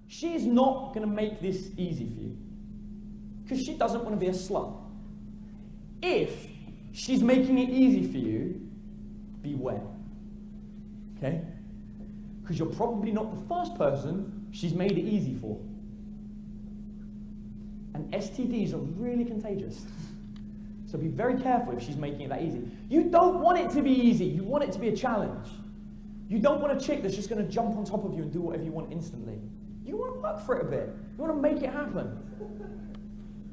She is not going to make this easy for you because she doesn't want to be a slut. If she's making it easy for you, beware. Okay? Because you're probably not the first person she's made it easy for. And STDs are really contagious. So be very careful if she's making it that easy. You don't want it to be easy. You want it to be a challenge. You don't want a chick that's just going to jump on top of you and do whatever you want instantly. You want to work for it a bit. You want to make it happen.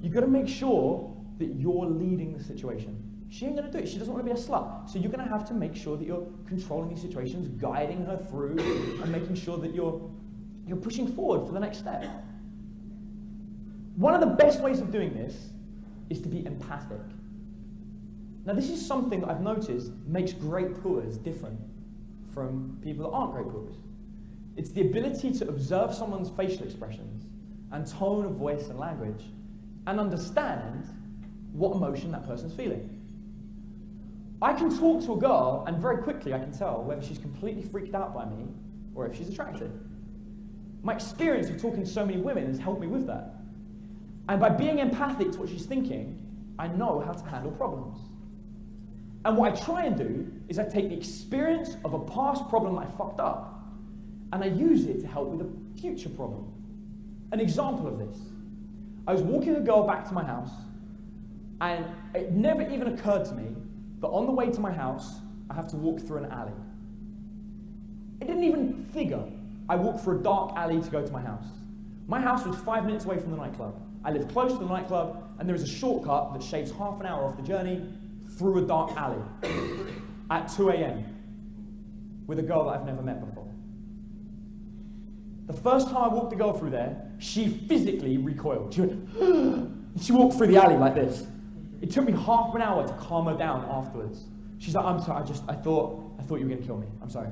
You've got to make sure that you're leading the situation. She ain't going to do it. She doesn't want to be a slut. So you're going to have to make sure that you're controlling these situations, guiding her through, and making sure that you're pushing forward for the next step. One of the best ways of doing this is to be empathic. Now, this is something that I've noticed makes great pullers different from people that aren't great pullers. It's the ability to observe someone's facial expressions and tone of voice and language and understand what emotion that person's feeling. I can talk to a girl and very quickly I can tell whether she's completely freaked out by me or if she's attracted. My experience of talking to so many women has helped me with that. And by being empathic to what she's thinking, I know how to handle problems. And what I try and do is I take the experience of a past problem that I fucked up and I use it to help with a future problem. An example of this. I was walking a girl back to my house and it never even occurred to me that on the way to my house, I have to walk through an alley. It didn't even figure I walked through a dark alley to go to my house. My house was 5 minutes away from the nightclub. I live close to the nightclub and there is a shortcut that shaves half an hour off the journey through a dark alley at 2 a.m. with a girl that I've never met before. The first time I walked the girl through there, she physically recoiled. She went, she walked through the alley like this. It took me half an hour to calm her down afterwards. She's like, I'm sorry, I thought you were going to kill me. I'm sorry.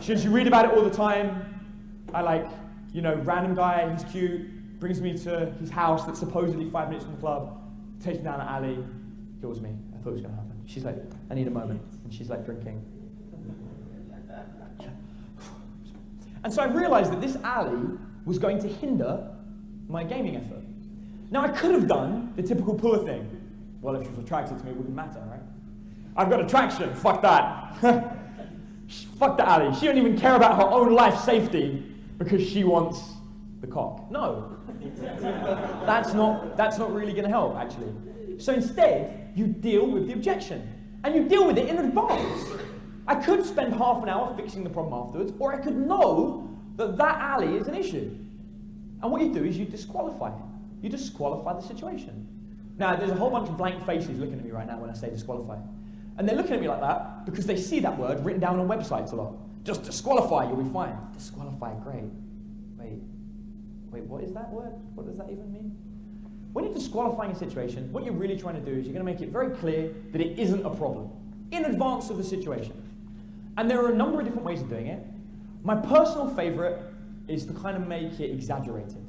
She read about it all the time. Random guy, he's cute, brings me to his house that's supposedly 5 minutes from the club, takes me down an alley, kills me. I thought it was going to happen. She's like, I need a moment. And she's like drinking. And so I realized that this alley was going to hinder my gaming effort. Now I could have done the typical puller thing. Well, if she was attracted to me, it wouldn't matter, right? I've got attraction, fuck that. Fuck the alley. She don't even care about her own life safety because she wants the cock. No, that's not really going to help, actually. So instead, you deal with the objection, and you deal with it in advance. I could spend half an hour fixing the problem afterwards, or I could know that that alley is an issue. And what you do is you disqualify it. You disqualify the situation. Now, there's a whole bunch of blank faces looking at me right now when I say disqualify. And they're looking at me like that because they see that word written down on websites a lot. Just disqualify, you'll be fine. Disqualify, great. Wait, what is that word? What does that even mean? When you're disqualifying a situation, what you're really trying to do is you're going to make it very clear that it isn't a problem in advance of the situation. And there are a number of different ways of doing it. My personal favorite is to kind of make it exaggerated.